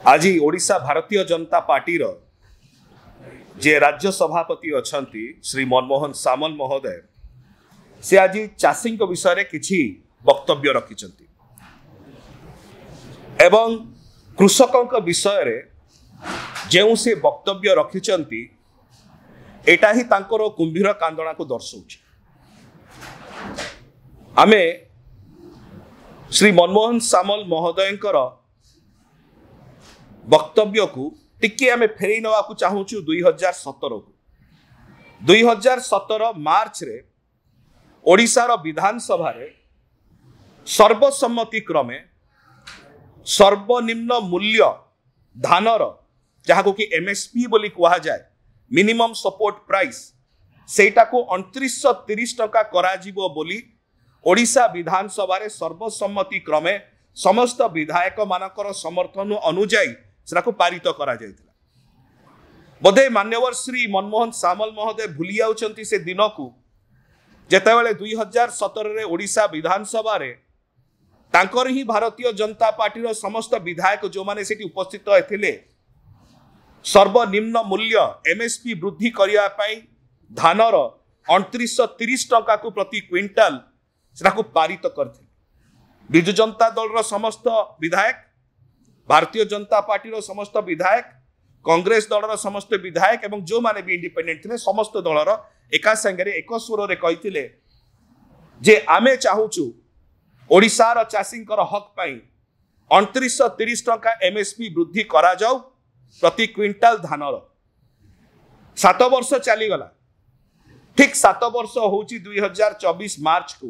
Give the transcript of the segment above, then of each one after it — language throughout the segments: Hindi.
आज ओडिशा भारतीय जनता पार्टी रो जे राज्य सभापति अछंती श्री मनमोहन सामल महोदय से आज चाषी विषय रे किछि वक्तव्य रखिछंती एवं कृषकों विषय रे जेउ से वक्तव्य रखिछंती एटा ही तांकर कुंभीर कांदणा को दर्शाउछि। आमे श्री मनमोहन सामल महोदयंकर वक्तव्य को टिके आमे फेरी नवा को चाहूछु 2017 को 2017 मार्च रे ओडिशा रो विधानसभा रे सर्वसम्मति क्रमे सर्वनिम्न मूल्य धानर जहाँ को कि एमएसपी बोली कहा जाए मिनिमम सपोर्ट प्राइस सेटा को 2930 टका करा जीवो बोली ओडिशा विधानसभा रे सर्वसम्मति क्रमे समस्त विधायक मानकर समर्थन अनुजाई सेटा को पारित करा जायतिला। बोधे मान्यवर श्री मनमोहन सामल महोदय भूली जाउछंती से दिन को जेतेबेले 2017 रे ओडिशा विधानसभा रे तांकर ही भारतीय जनता पार्टी रो समस्त विधायक जो माने सेठी उपस्थित हेथिले सर्वनिम्न मूल्य एमएसपी वृद्धि करिया पई धानर 2930 टका को प्रति क्विंटाल सेटा को पारित करथिले। बिजु जनता दल रो समस्त विधायक, भारतीय जनता पार्टी रो समस्त विधायक, कांग्रेस दल रो समस्त विधायक एवं जो माने भी इंडिपेंडेंट थे समस्त दल रो एका संगे रे एक सुर रे कहिथिले जे आमे चाहूछु ओडिशा रो चाषींकर हक पई 2930 टका एमएसपी वृद्धि करा जाऊ प्रति क्विंटाल धानर। 7 वर्ष चली गला, ठीक 7 वर्ष होची 2024 मार्च को,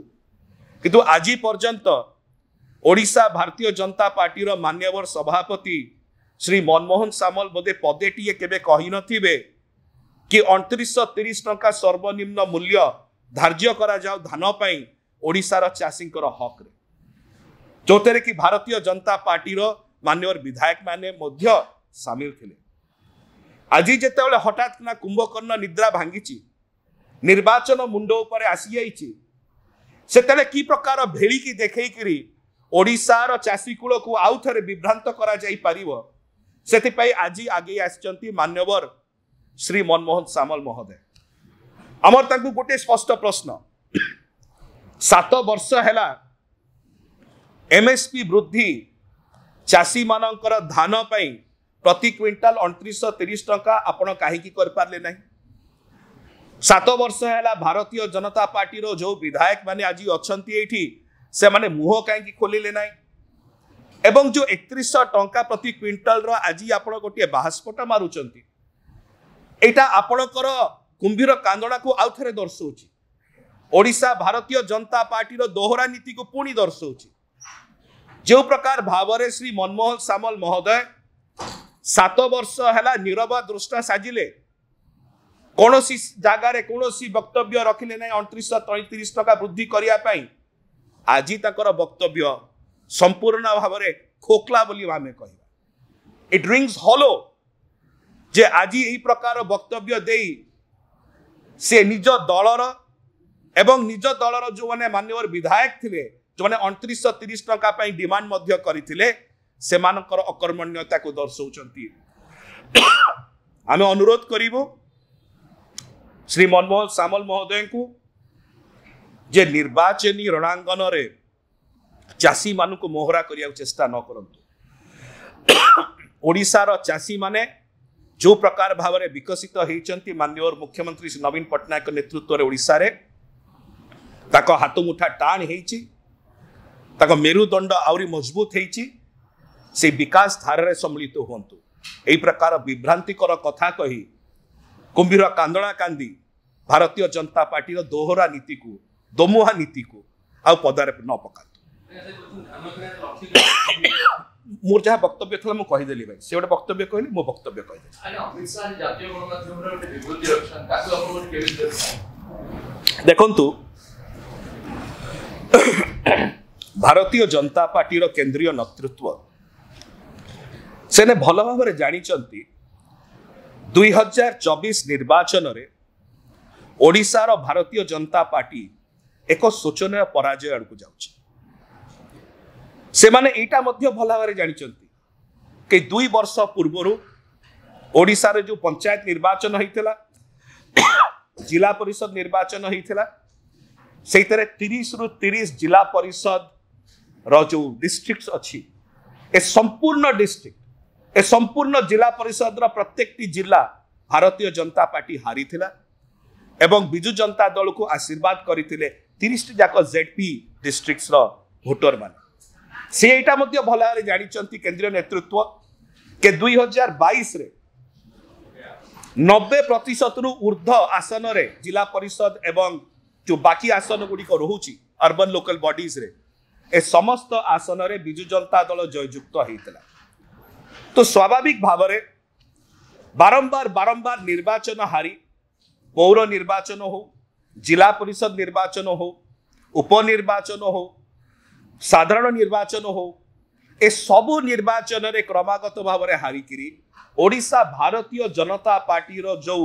किंतु आज पर्यंत ओडिशा भारतीय जनता पार्टी रो मान्यवर सभापति श्री मनमोहन सामल बोधे पदेटीए केबे कहि नथिबे कि 2930 टका सर्वनिम्न मूल्य धार्य करा जाऊ धान पई ओडिशा रो चाषींकर हक रे, जोतेरे कि भारतीय जनता पार्टी रो मान्यवर विधायक माने मध्य सामिल थिले। आज जेतेबेले हठात ना कुंभकर्ण निद्रा भांगी निर्वाचन मुंड उपरे आसी जाइछि सेतेले की प्रकार भेड़ी की देखै करी ओडिशा रो चाषी कुल को आउ थरे विभ्रांत करा जाई परिवो सेति पई आज आगे आछंती मान्यवर श्री मनमोहन सामल महोदय। हमर ताकू गोटे स्पष्ट प्रश्न, 7 वर्ष हैला एमएसपी वृद्धि चाषी मानकर धान पई प्रति क्विंटाल 2930 टका आपण काहे की कर पारले नहीं। 7 वर्ष हैला भारतीय जनता पार्टी रो जो विधायक माने आज अछंती एठी से माने मुह काहे की खोलिले नहीं एवं जो 3100 टका प्रति क्विंटाल रो आज आपण गोटे बाहस्पटा मारुचंती एटा आपणकर कुंभीर कांदणा को आउ थरे दर्शाउची। ओडिशा भारतीय जनता पार्टी रो दोहरा नीति को पुणी दर्शाउची। जो प्रकार भावरे श्री मनमोहन सामल महोदय 7 वर्ष हैला नीरव दृष्टा साजिले कौनसी जगार कौनसी वक्तव्य रखिले नहीं 2930 टका वृद्धि करिया पई आज ताकर वक्तव्य संपूर्ण भाव में खोखला बोली आमे कहिबा। इट रिंग्स हॉलो जे आज यही प्रकार वक्तव्य देई से निज दलर एवं निज दलर जो माने मान्यवर विधायक थिले जो माने 2930 टका पई डिमांड मध्य करिथिले सेमानकर अकर्मण्यता को दर्शाउचंती। आमे अनुरोध करिवो श्री मनमोहन सामल महोदय को जे निर्वाचनी रणांगन रे चाषी मान को मोहरा करिया चेष्टा न करंतु। ओडिशा रो चाषी माने जो प्रकार भाव में विकसित होइचंती माननीय मुख्यमंत्री श्री नवीन पट्टनायक नेतृत्व रे ओडिशा रे ताको हाथ मुठा टाण हेइची, ताको मेरुदंड आउरी मजबूत हेइची, से विकास धारा रे सम्मिलित होंतु। एई प्रकार विभ्रांतिकर कथा कही कुंभीर कांदणा कांदी भारतीय जनता पार्टी रो दोहरा नीति को दोमुहा नीति को आ पदारे न पकातु। मोर जहाँ वक्तव्य था मुझे कहीदेली भाई से गोटे वक्तव्य कहली मो वक्तव्य कहीदेली। देखंतु भारतीय जनता पार्टी रो केंद्रीय नेतृत्व सेने भल भाव में जानिचंती 2024 निर्वाचन रे ओडिशा रो भारतीय जनता पार्टी एक शोचनीय पराजय आड़ को जाउची। से माने एटा मध्य भल भाव में जानिचंती कि 2 वर्ष पूर्व ओडिशा रे जो पंचायत निर्वाचन होइतिला जिला परिषद निर्वाचन होइतिला सेइतरे 30 रु 30 जिला परिषद रो जो डिस्ट्रिक्ट्स अच्छी ए संपूर्ण जिला परिषद रो प्रत्येक जिला भारतीय जनता पार्टी हारी थिला एवं बिजु जनता दल को आशीर्वाद करथिले 30 जाक जेडपी डिस्ट्रिक्ट्स रो वोटर मान से एटा मध्ये भलारे जानिचंती केंद्रीय नेतृत्व के 2022 रे 90% रु ऊर्ध्व आसन रे जिला परिषद एवं जो बाकी आसन गुडी को रहुची अर्बन लोकल बॉडीज रे ए समस्त आसन रे बिजु जनता दल जययुक्त होइतला तो स्वाभाविक भाव रे बारंबार निर्वाचन हारी पौर निर्वाचन हो जिला परिषद निर्वाचन हो उपनिर्वाचन हो साधारण निर्वाचन हो ए सबु निर्वाचन रे क्रमागत भाव रे हारी किरी ओडिशा भारतीय जनता पार्टी रो जो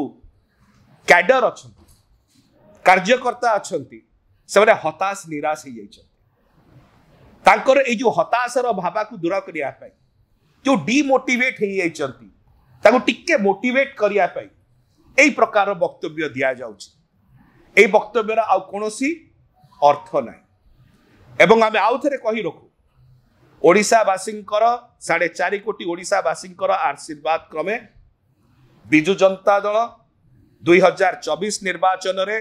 कैडर अछंती कार्यकर्ता अछंती से हताश निराश हो जाइछंती तांकर ए जो हताशर भावा को दूर करिया पाई जो डिमोटिवेट हो जाइछंती ताको टिके मोटिवेट करिया पाई एई प्रकार वक्तव्य दिया जाउछि एई वक्तव्यर आ कोनोसी अर्थ नाही एवं आमे आउ थरे कहि रखु ओडिशा वासिंकर 4.5 कोटी ओडिशा वासिंकर आशीर्वाद क्रमे बिजु जनता दल 2024 निर्वाचन रे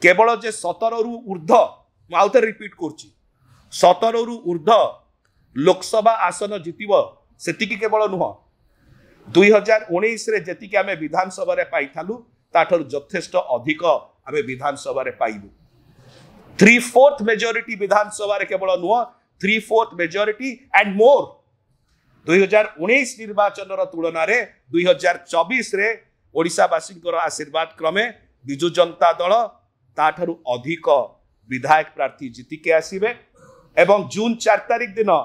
केवल जे 17 रु ऊर्ध्व आउ थरे रिपीट करछि 17 रु ऊर्ध्व लोकसभा आसन जितिबो सेतिकी केवल नुह 2019 रे जेतिकी आमे विधानसभा रे पाइथालु ताठर यथेष्ट अधिक आमे विधानसभा रे पाइबु 3/4 मेजॉरिटी विधानसभा रे केवल नुह 3/4 मेजॉरिटी एंड मोर 2019 निर्वाचन तुलना रे 2024 रे ओडिशा वासिंकर आशीर्वाद क्रमे बिजु जनता दल ताठर अधिक विधायक प्रार्थी जीतिके आसीबे एवं जून 4 तारिख दिन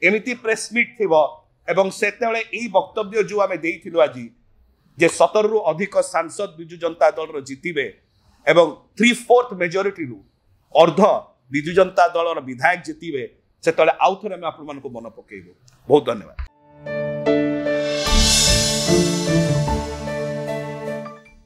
एमिति प्रेस मीट थिबो एवं सेतेबेले एई वक्तव्य जो आमे देइथिलु आजि जे 17 रु अधिक सांसद बिजु जनता दल रो जीतिबे एवं 3/4 मेजॉरिटी रु अर्ध बिजु जनता दल रो विधायक जीतिबे सेतेबेले आउ थरे हम आपन मन को मन पकेइबो बहुत धन्यवाद।